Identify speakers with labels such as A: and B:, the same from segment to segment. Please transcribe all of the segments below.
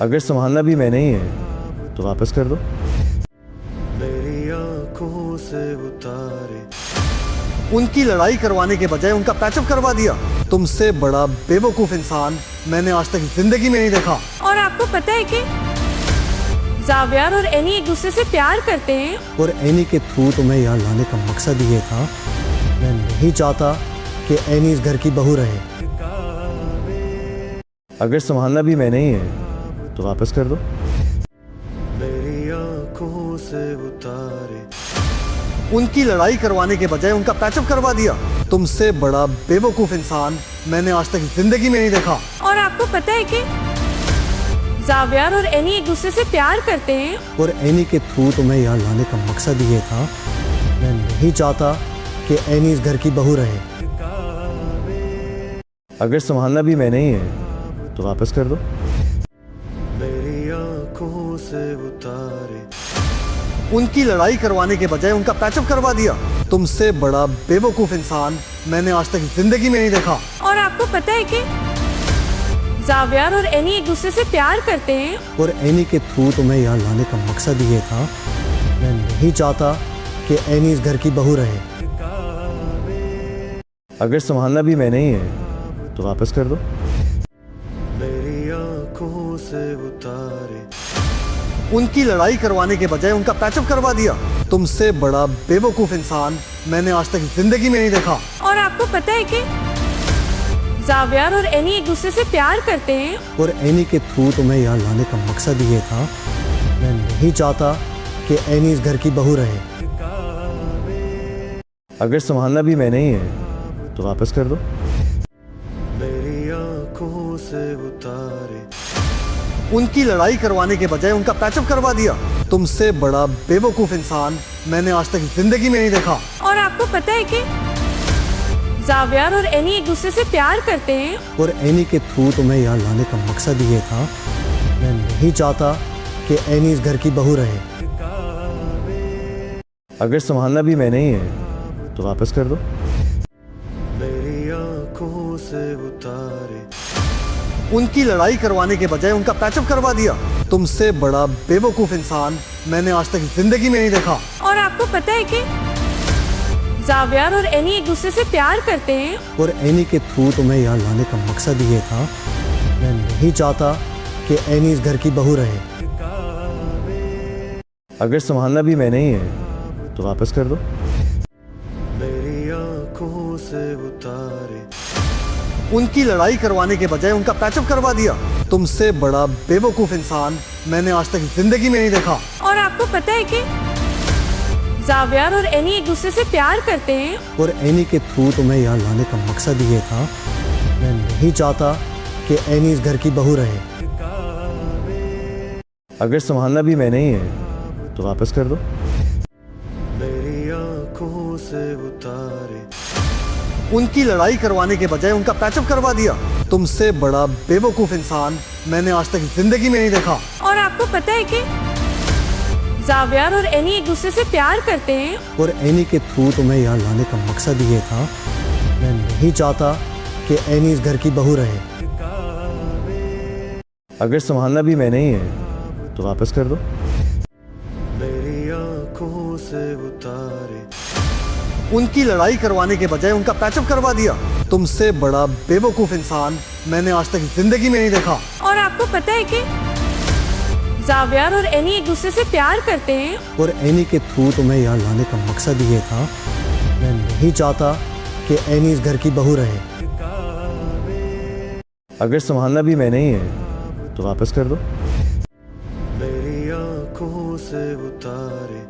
A: अगर संभालना भी मैंने ही है तो वापस कर दो।
B: मेरी आंखों से उतारे,
C: उनकी लड़ाई करवाने के बजाय उनका पैचअप करवा दिया। तुमसे बड़ा बेवकूफ इंसान मैंने आज तक जिंदगी में नहीं देखा।
D: और आपको पता है कि जावियर और एनी एक दूसरे से प्यार करते हैं।
C: और एनी के थ्रू तुम्हें यहाँ लाने का मकसद ये था, मैं नहीं चाहता कि एनी इस घर की बहू रहे।
A: अगर संभालना भी मैंने ही है तो वापस कर दो।
B: मेरी आंखों से उतारे,
C: उनकी लड़ाई करवाने के बजाय उनका पैचअप करवा दिया। तुमसे बड़ा बेवकूफ इंसान मैंने आज तक जिंदगी में नहीं देखा।
D: और आपको पता है कि जावियर और एनी एक दूसरे से प्यार करते हैं।
C: और एनी के थ्रू तुम्हें यहाँ लाने का मकसद ये था, मैं नहीं चाहता कि एनी इस घर की बहू रहे।
A: अगर संभालना भी मैंने ही है तो वापस कर दो।
B: मेरी आंखों से उतारे,
C: उनकी लड़ाई करवाने के बजाय उनका पैचअप करवा दिया। तुमसे बड़ा बेवकूफ इंसान मैंने आज तक जिंदगी में नहीं देखा।
D: और आपको पता है कि जावियर और एनी एक दूसरे से प्यार करते हैं।
C: और एनी के थ्रू तुम्हें यहाँ लाने का मकसद ये था, मैं नहीं चाहता कि एनी इस घर की बहू रहे।
A: अगर संभालना भी मैंने ही है तो वापस कर दो।
B: मेरी आंखों से उतारे,
C: उनकी लड़ाई करवाने के बजाय उनका पैचअप करवा दिया। तुमसे बड़ा बेवकूफ इंसान मैंने आज तक जिंदगी में नहीं देखा।
D: और आपको पता है कि जावियर और एनी एक दूसरे से प्यार करते हैं।
C: और एनी के थ्रू तुम्हें यहाँ लाने का मकसद ये था, मैं नहीं चाहता कि एनी इस घर की बहू रहे।
A: अगर संभालना भी मैंने ही है तो वापस कर दो।
B: मेरी आंखों से उतारे,
C: उनकी लड़ाई करवाने के बजाय उनका पैचअप करवा दिया। तुमसे बड़ा बेवकूफ इंसान मैंने आज तक जिंदगी में नहीं देखा।
D: और आपको पता है कि जावियर और एनी एक दूसरे से प्यार करते हैं।
C: और एनी के थ्रू तुम्हें यहाँ लाने का मकसद ये था, मैं नहीं चाहता कि एनी इस घर की बहू रहे।
A: अगर संभालना भी मैंने ही है तो वापस कर दो।
B: मेरी आंखों से उतारे,
C: उनकी लड़ाई करवाने के बजाय उनका पैचअप करवा दिया। तुमसे बड़ा बेवकूफ इंसान मैंने आज तक जिंदगी में नहीं देखा।
D: और आपको पता है कि जावियर और एनी एक दूसरे से प्यार करते हैं।
C: और एनी के थ्रू तुम्हें यहाँ लाने का मकसद ये था, मैं नहीं चाहता कि एनी इस घर की बहू रहे।
A: अगर संभालना भी मैंने ही है तो वापस कर दो।
B: मेरी आंखों से उतारे,
C: उनकी लड़ाई करवाने के बजाय उनका पैचअप करवा दिया। तुमसे बड़ा बेवकूफ इंसान मैंने आज तक जिंदगी में नहीं देखा।
D: और आपको पता है कि जावियर और एनी एक दूसरे से प्यार करते हैं।
C: और एनी के थ्रू तुम्हें यहाँ लाने का मकसद ये था, मैं नहीं चाहता कि एनी इस घर की बहू रहे।
A: अगर संभालना भी मैंने ही है तो वापस कर दो।
B: मेरी आंखों से उतारे,
C: उनकी लड़ाई करवाने के बजाय उनका पैचअप करवा दिया। तुमसे बड़ा बेवकूफ इंसान मैंने आज तक जिंदगी में नहीं देखा।
D: और आपको पता है कि जावियर और एनी एक दूसरे से प्यार करते हैं।
C: और एनी के थ्रू तुम्हें यहाँ लाने का मकसद ये था, मैं नहीं चाहता कि एनी इस घर की बहू रहे।
A: अगर संभालना भी मैंने ही है तो वापस कर दो।
B: मेरी आंखों से उतारे,
C: उनकी लड़ाई करवाने के बजाय उनका पैचअप करवा दिया। तुमसे बड़ा बेवकूफ इंसान मैंने आज तक जिंदगी में नहीं देखा।
D: और आपको पता है कि जावियर और एनी एक दूसरे से प्यार करते हैं।
C: और एनी के थ्रू तुम्हें यहाँ लाने का मकसद ये था, मैं नहीं चाहता कि एनी इस घर की बहू रहे।
A: अगर संभालना भी मैंने ही है तो वापस कर दो।
B: मेरी आंखों से उतारे,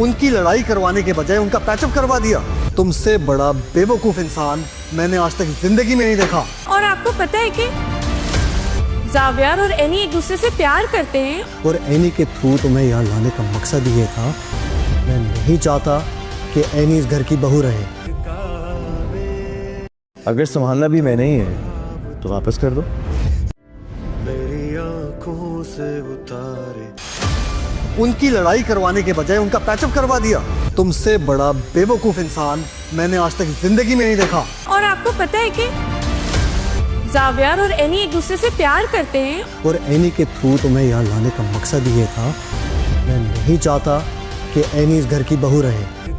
C: उनकी लड़ाई करवाने के बजाय उनका पैचअप करवा दिया। तुमसे बड़ा बेवकूफ इंसान मैंने आज तक जिंदगी में नहीं देखा।
D: और आपको पता है कि जावियर और एनी एक दूसरे से प्यार करते हैं।
C: और एनी के थ्रू तुम्हें यहाँ लाने का मकसद ये था, मैं नहीं चाहता कि एनी इस घर की बहू रहे।
A: अगर संभालना भी मैंने ही है तो वापस कर दो।
B: मेरी आंखों से उतारे,
C: उनकी लड़ाई करवाने के बजाय उनका पैचअप करवा दिया। तुमसे बड़ा बेवकूफ इंसान मैंने आज तक जिंदगी में नहीं देखा।
D: और आपको पता है कि जावियर और एनी एक दूसरे से प्यार करते हैं।
C: और एनी के थ्रू तुम्हें यहाँ लाने का मकसद ये था, मैं नहीं चाहता कि एनी इस घर की बहू रहे।